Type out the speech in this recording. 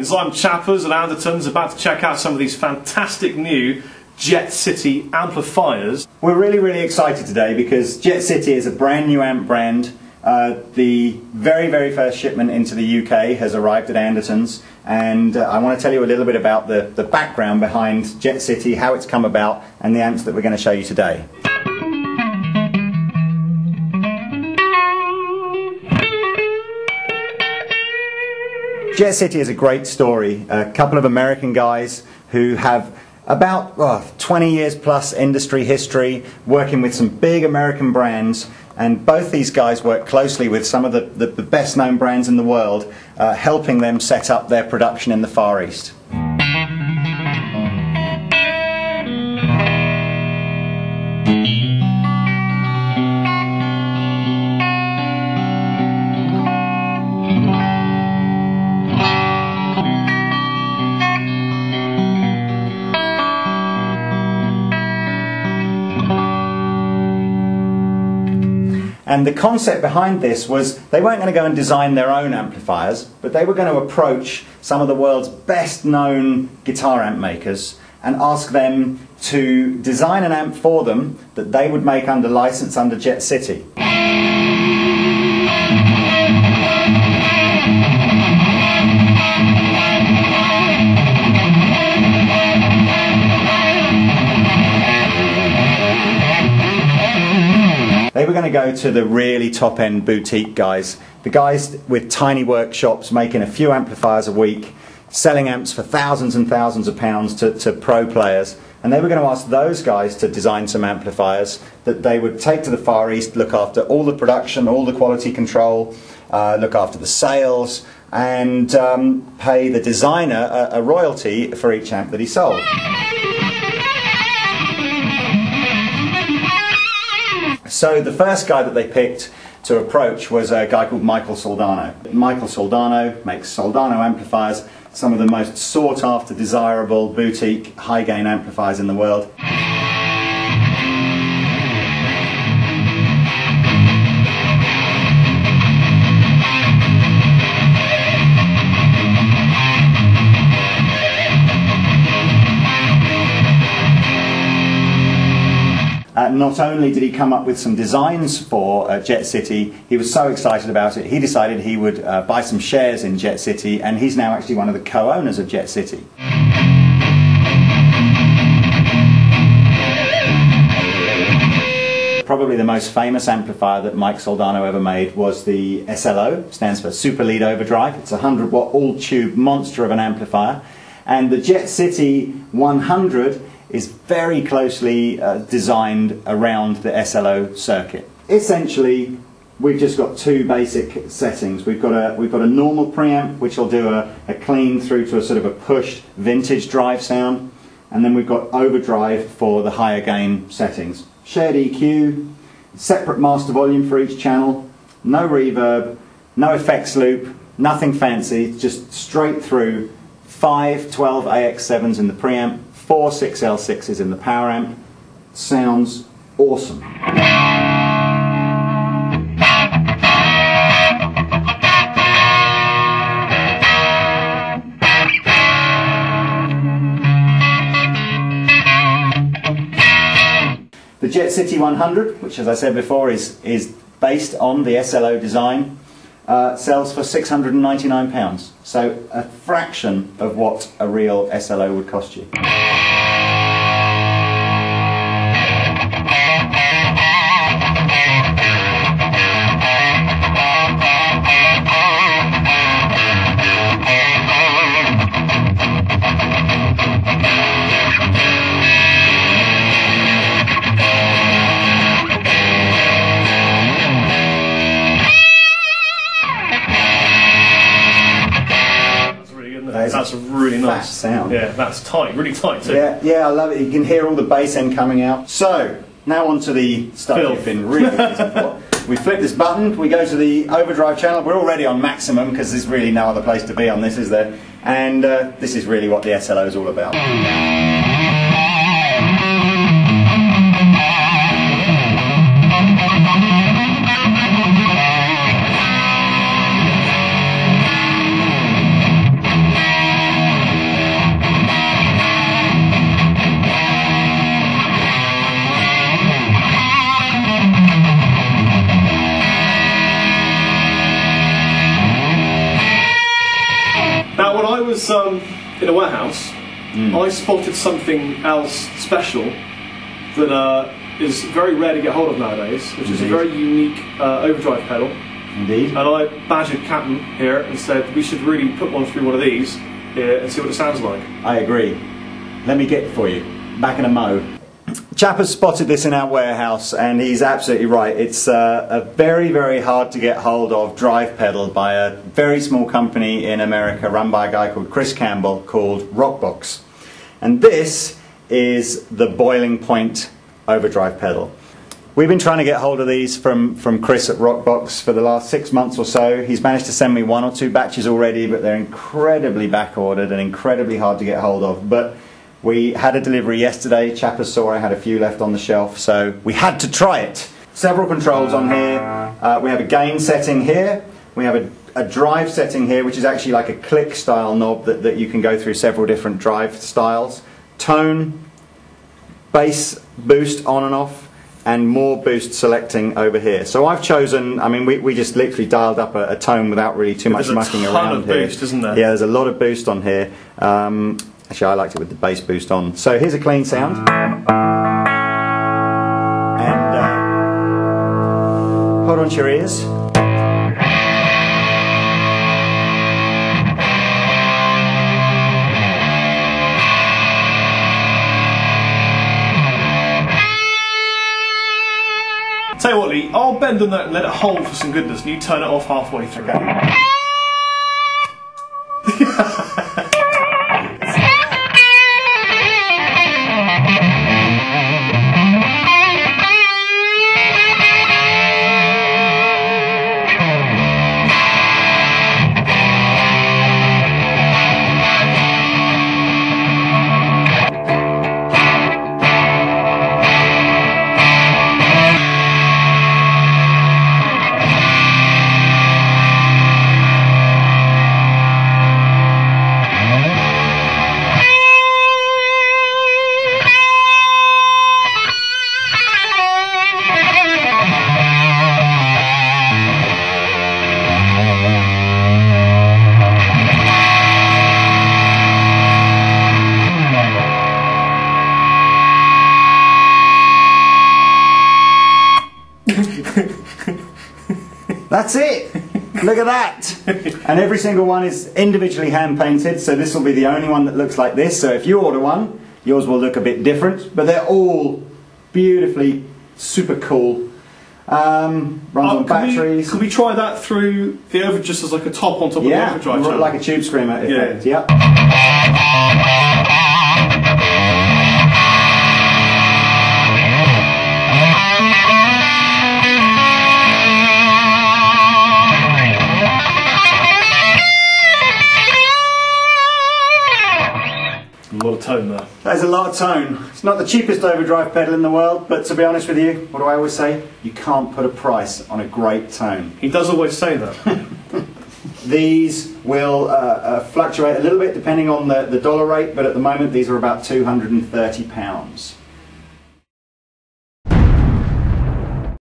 Greetings, I'm Chappers at Andertons, about to check out some of these fantastic new Jet City amplifiers. We're really excited today because Jet City is a brand new amp brand. The very first shipment into the UK has arrived at Andertons, and I want to tell you a little bit about the background behind Jet City, how it's come about, and the amps that we're going to show you today. Jet City is a great story. A couple of American guys who have about 20 years plus industry history, working with some big American brands, and both these guys work closely with some of the best known brands in the world, helping them set up their production in the Far East. And the concept behind this was they weren't going to go and design their own amplifiers, but they were going to approach some of the world's best known guitar amp makers and ask them to design an amp for them that they would make under license under Jet City. They were going to go to the really top-end boutique guys, the guys with tiny workshops making a few amplifiers a week, selling amps for thousands and thousands of pounds to pro players, and they were going to ask those guys to design some amplifiers that they would take to the Far East, look after all the production, all the quality control, look after the sales, and pay the designer a royalty for each amp that he sold. So the first guy that they picked to approach was a guy called Michael Soldano. Michael Soldano makes Soldano amplifiers, some of the most sought after, desirable, boutique, high gain amplifiers in the world. Not only did he come up with some designs for Jet City, he was so excited about it, he decided he would buy some shares in Jet City, and he's now actually one of the co-owners of Jet City. Probably the most famous amplifier that Mike Soldano ever made was the SLO, stands for Super Lead Overdrive. It's a 100-watt all-tube monster of an amplifier, and the Jet City 100 is very closely designed around the SLO circuit. Essentially, we've just got two basic settings. We've got a normal preamp, which will do a clean through to a sort of a pushed vintage drive sound, and then we've got overdrive for the higher gain settings. Shared EQ, separate master volume for each channel, no reverb, no effects loop, nothing fancy, just straight through 5 12AX7s in the preamp, 4 6L6s in the power amp. Sounds awesome. The Jet City 100, which as I said before is based on the SLO design, sells for £699, so a fraction of what a real SLO would cost you. That's really nice sound. Yeah, that's tight, really tight too. Yeah, I love it. You can hear all the bass end coming out. So, now on to the stuff you've been really waiting for. We flip this button, we go to the overdrive channel. We're already on maximum because there's really no other place to be on this, is there? And this is really what the SLO is all about. was in a warehouse. I spotted something else special that is very rare to get hold of nowadays, which is a very unique overdrive pedal. Indeed. And I badgered Chapman here and said we should really put one through one of these here and see what it sounds like. I agree. Let me get it for you. Back in a mo. Chap has spotted this in our warehouse, and he's absolutely right. It's a very, very hard to get hold of drive pedal by a very small company in America run by a guy called Chris Campbell called Rockbox. And this is the boiling point overdrive pedal. We've been trying to get hold of these from Chris at Rockbox for the last 6 months or so. He's managed to send me 1 or 2 batches already, but they're incredibly back ordered and incredibly hard to get hold of. But we had a delivery yesterday. Chapper saw I had a few left on the shelf, so we had to try it. Several controls on here. We have a gain setting here. We have a drive setting here, which is actually like a click style knob that you can go through several different drive styles. Tone, bass boost on and off, and more boost selecting over here. So I've chosen, I mean, we just literally dialed up a tone without really too much mucking around here. There's a ton of boost, isn't there? Yeah, there's a lot of boost on here. Actually, I liked it with the bass boost on. So here's a clean sound. And hold on to your ears. Tell you what, Lee, I'll bend on that and let it hold for some goodness, and you turn it off halfway through. Okay. That's it! Look at that! And every single one is individually hand painted, so this will be the only one that looks like this. So if you order one, yours will look a bit different, but they're all beautifully super cool. Runs on batteries. Can we try that through the overdrive, just as like a top on top of the overdrive channel? Like a tube screamer effect, yeah. A lot of tone there. There's a lot of tone. It's not the cheapest overdrive pedal in the world, but to be honest with you, what do I always say? You can't put a price on a great tone. He does always say that. These will fluctuate a little bit depending on the dollar rate, but at the moment these are about £230.